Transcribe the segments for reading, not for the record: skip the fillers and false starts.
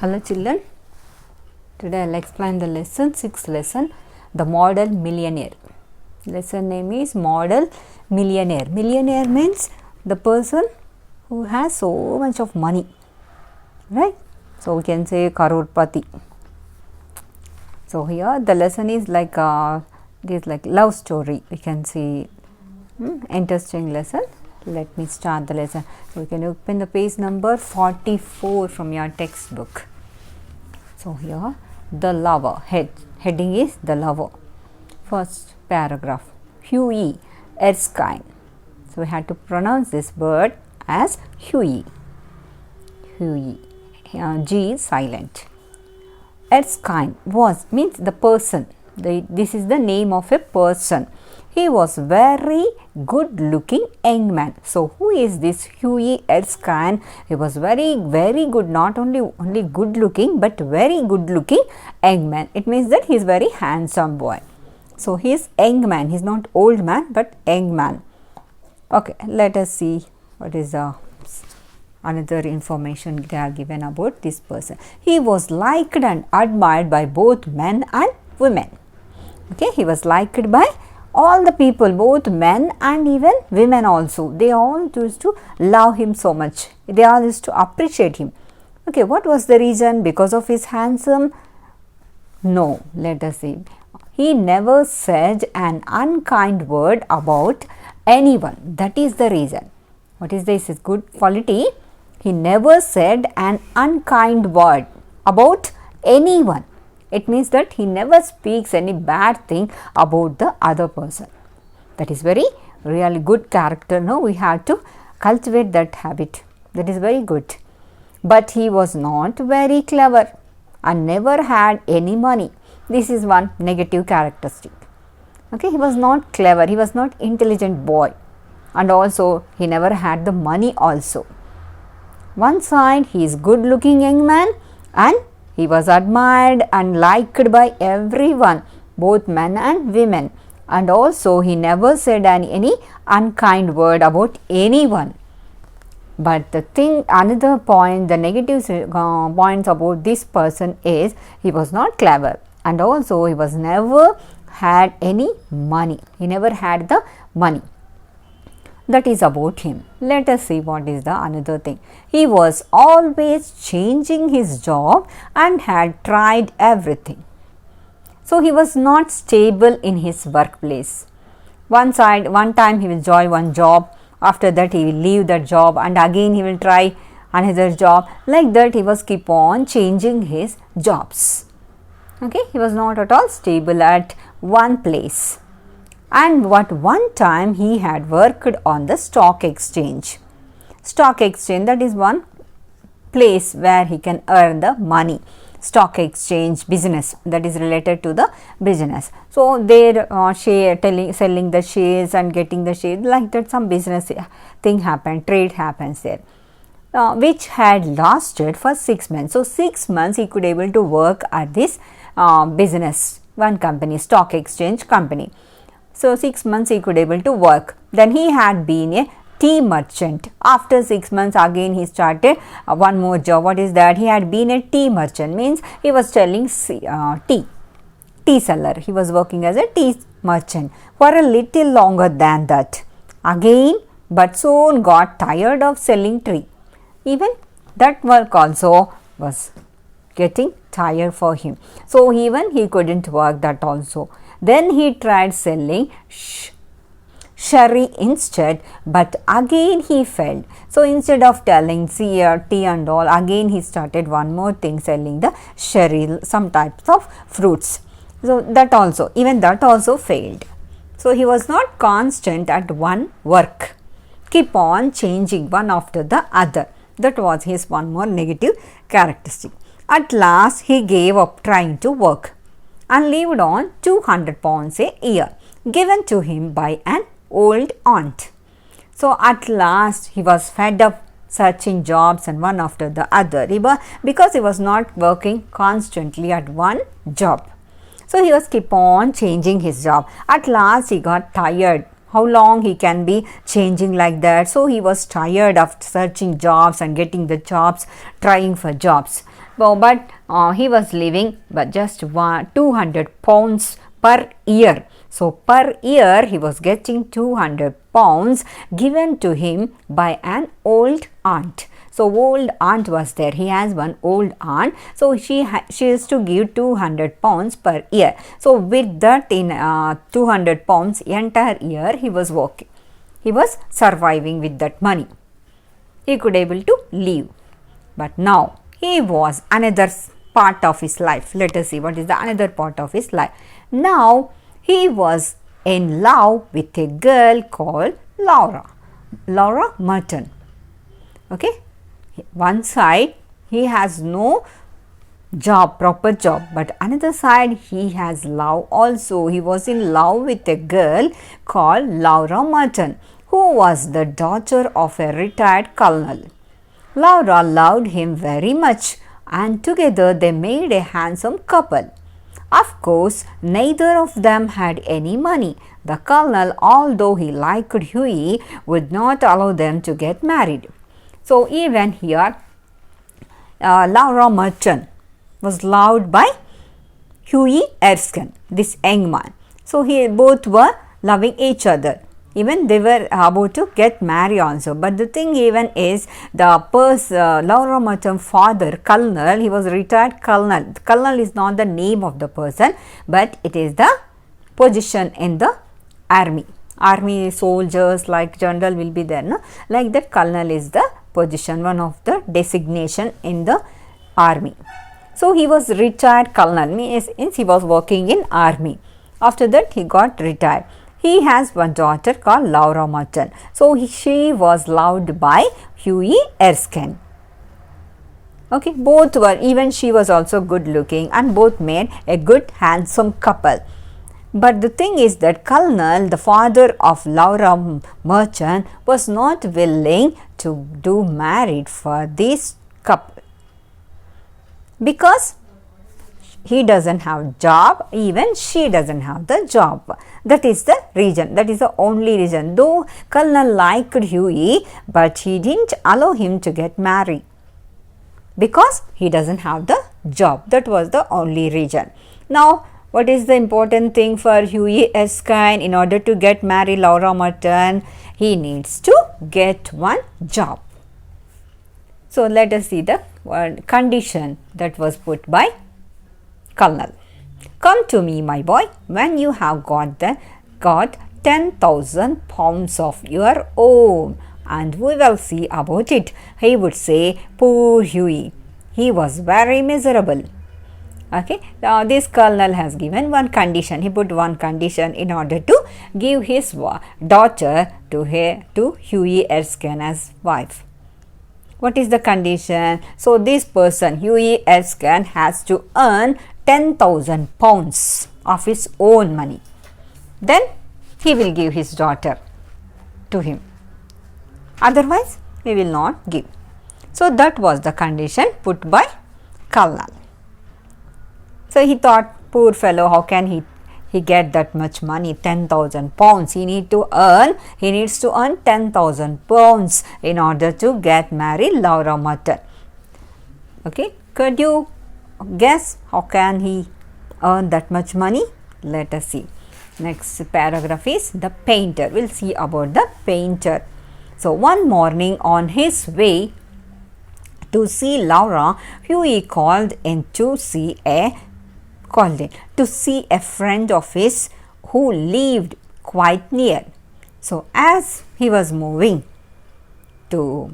Hello children, today I will explain the lesson 6 lesson, the model millionaire. Lesson name is model millionaire. Millionaire means the person who has so much of money, right? So we can say Karorpati. So here the lesson is like this like love story. We can see interesting lesson. Let me start the lesson. So you can open the page number 44 from your textbook. So here the lover, heading is the lover. First paragraph, Hughie Erskine. So we had to pronounce this word as Hughie. Hughie, G is silent. Erskine was means the person. This is the name of a person. He was very good looking young man. So who is this Hughie Erskine? He was very good, not only good looking but very good looking young man. It means that he is very handsome boy. So he is young man. He is not old man but young man. Okay, let us see what is another information they are given about this person. He was liked and admired by both men and women. Okay, he was liked by all the people, both men and even women also. They all used to love him so much. They all used to appreciate him. Okay, what was the reason? Because of his handsome? No, let us see. He never said an unkind word about anyone. That is the reason. What is this? His good quality. He never said an unkind word about anyone. It means that he never speaks any bad thing about the other person. That is very really good character. No, we have to cultivate that habit. That is very good. But he was not very clever and never had any money. This is one negative characteristic. Okay, he was not clever. He was not intelligent boy. And also he never had the money also. One side he is good looking young man and he was admired and liked by everyone, both men and women, and also he never said any unkind word about anyone. But the thing, another point, the negative points about this person is he was not clever and also he was never had any money. He never had the money. That is about him. Let us see what is the another thing. He was always changing his job and had tried everything. So he was not stable in his workplace. One time he will join one job, after that he will leave that job and again he will try another job. Like that he was keep on changing his jobs. Okay, he was not at all stable at one place. And one time he had worked on the stock exchange. Stock exchange, that is one place where he can earn the money. Stock exchange business, that is related to the business. So there selling the shares and getting the shares, like that some business thing happened, trade happens there. Which had lasted for 6 months. So 6 months he could able to work at this business, one company, stock exchange company. So 6 months he could able to work. Then he had been a tea merchant. After 6 months again he started one more job. What is that? He had been a tea merchant, means he was selling tea seller. He was working as a tea merchant for a little longer than that. Again, but soon got tired of selling tea. Even that work also was getting tired for him. So even he couldn't work that also. Then he tried selling sherry instead, but again he failed. So instead of telling tea and all, again he started one more thing, selling the sherry, some types of fruits. So that also, even that also failed. So he was not constant at one work, keep on changing one after the other. That was his one more negative characteristic. At last he gave up trying to work and lived on 200 pounds a year, given to him by an old aunt. So at last he was fed up searching jobs and one after the other, because he was not working constantly at one job. So he was keep on changing his job. At last he got tired. How long he can be changing like that? So he was tired of searching jobs and getting the jobs, trying for jobs. but he was living but just 200 pounds per year. So per year he was getting 200 pounds given to him by an old aunt. So old aunt was there. He has one old aunt. So she used to give 200 pounds per year. So with that, in 200 pounds entire year he was working. He was surviving with that money. He could able to live. But now he was another part of his life. Let us see what is the another part of his life. Now he was in love with a girl called Laura Merton. Okay. One side he has no job, proper job, but another side he has love also. He was in love with a girl called Laura Merton, who was the daughter of a retired colonel. Laura loved him very much, and together they made a handsome couple. Of course, neither of them had any money. The colonel, although he liked Hughie, would not allow them to get married. So even here, Laura Merton was loved by Hughie Erskine, this young man. So both were loving each other. Even they were about to get married also. But the thing even is, Laura Merton's father, colonel, he was retired colonel. Colonel is not the name of the person, but it is the position in the army. Army soldiers like general will be there, no? Like that, colonel is the position, one of the designation in the army. So he was retired colonel, means he was working in army. After that he got retired. He has one daughter called Laura Merton. So she was loved by Hughie Erskine. Okay, both were, even she was also good looking, and both made a good handsome couple. But the thing is that Colonel, the father of Laura Merton, was not willing to do marriage for this couple, because he doesn't have job, even she doesn't have the job. That is the reason, that is the only reason. Though Colonel liked Hughie, but he didn't allow him to get married because he doesn't have the job. That was the only reason. Now, what is the important thing for Hughie Erskine? In order to get married Laura Merton, he needs to get one job. So let us see the condition that was put by Colonel. Come to me, my boy, when you have got 10,000 pounds of your own, and we will see about it. He would say, poor Hughie, he was very miserable. Okay, now this colonel has given one condition. He put one condition in order to give his daughter to Hughie Erskine as wife. What is the condition? So this person, Hughie Erskine, has to earn 10,000 pounds of his own money. Then he will give his daughter to him. Otherwise, he will not give. So that was the condition put by Colonel. So he thought, poor fellow, how can he get that much money, 10,000 pounds? He needs to earn 10,000 pounds in order to get married Laura Merton. Okay, could you guess how can he earn that much money? Let us see. Next paragraph is the painter. We'll see about the painter. So one morning on his way to see Laura, Hughie called in to see a friend of his who lived quite near. So as he was moving to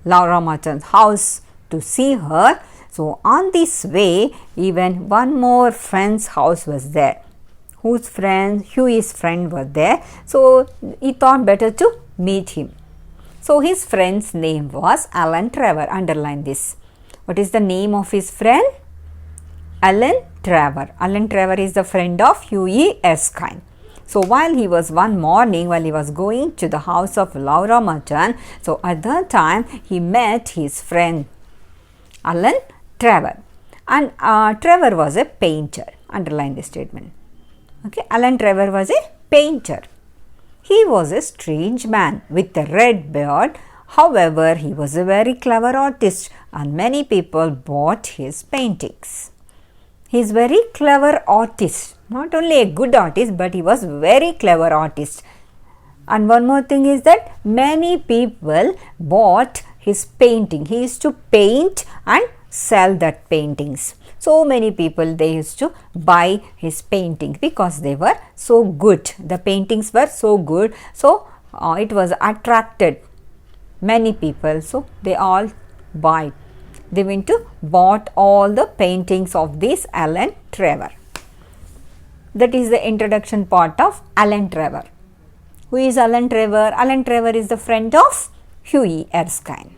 Laura Merton's house to see her, so on this way, even one more friend's house was there, Hughie's friend was there. So he thought better to meet him. So his friend's name was Alan Trevor. Underline this. What is the name of his friend? Alan Trevor. Alan Trevor is the friend of Hughie Erskine. So while he was going to the house of Laura Merton, so at that time he met his friend Alan Trevor, and Trevor was a painter. Underline this statement. Okay, Alan Trevor was a painter. He was a strange man with a red beard, However, he was a very clever artist and many people bought his paintings. He is very clever artist, not only a good artist, but he was very clever artist. And one more thing is that many people bought his painting. He used to paint and sell that paintings. So many people, they used to buy his paintings because they were so good. The paintings were so good. So it was attracted many people. So they all buy. They went to bought all the paintings of this Alan Trevor. That is the introduction part of Alan Trevor. Who is Alan Trevor? Alan Trevor is the friend of Hughie Erskine.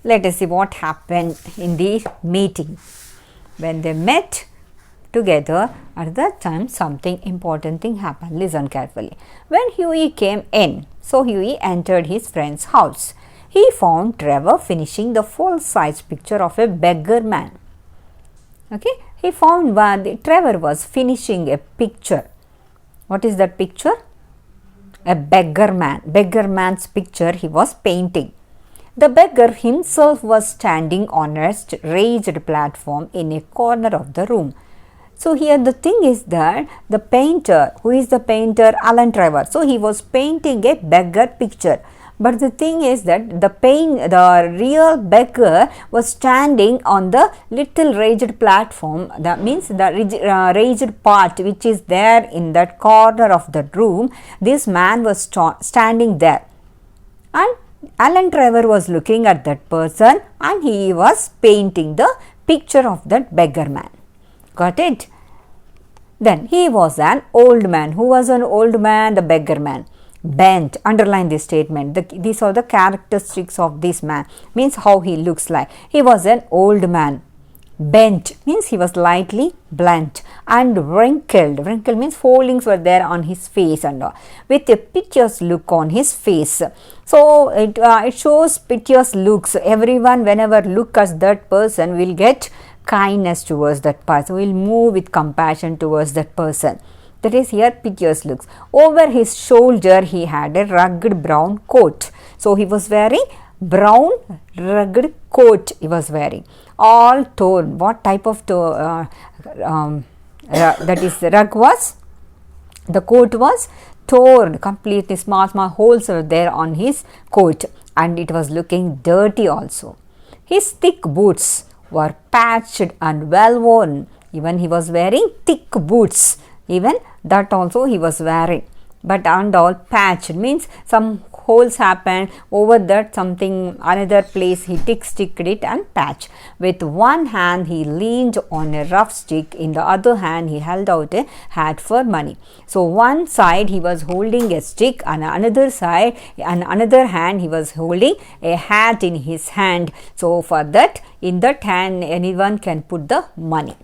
Let us see what happened in the meeting. When they met together, at that time something important thing happened. Listen carefully. When Hughie came in, so Hughie entered his friend's house. He found Trevor finishing the full-size picture of a beggar man. Okay, he found Trevor was finishing a picture. What is that picture? A beggar man. Beggar man's picture he was painting. The beggar himself was standing on a raised platform in a corner of the room. So here the thing is that the painter, who is the painter? Alan Trevor. So he was painting a beggar picture. But the thing is that the real beggar was standing on the little raised platform. That means the raised part which is there in that corner of the room. This man was standing there. And Alan Trevor was looking at that person and he was painting the picture of that beggar man. Got it? Then he was an old man. Who was an old man? The beggar man. Bent. Underline this statement. These are the characteristics of this man. Means how he looks like. He was an old man. Bent means he was lightly blunt, and wrinkled. Wrinkled means foldings were there on his face and with a piteous look on his face. So it shows piteous looks. Everyone whenever look at that person will get kindness towards that person. Will move with compassion towards that person. That is here piteous looks. Over his shoulder he had a rugged brown coat. So he was wearing brown rugged coat. He was wearing all torn. What type of that is the rug was? The coat was torn completely. Small holes were there on his coat and it was looking dirty also. His thick boots were patched and well worn. Even he was wearing thick boots. Even that also he was wearing, but and all patched means some holes happened over that something another place he sticked it and patched. With one hand he leaned on a rough stick, in the other hand he held out a hat for money. So one side he was holding a stick and another hand he was holding a hat in his hand. So for that, in that hand anyone can put the money.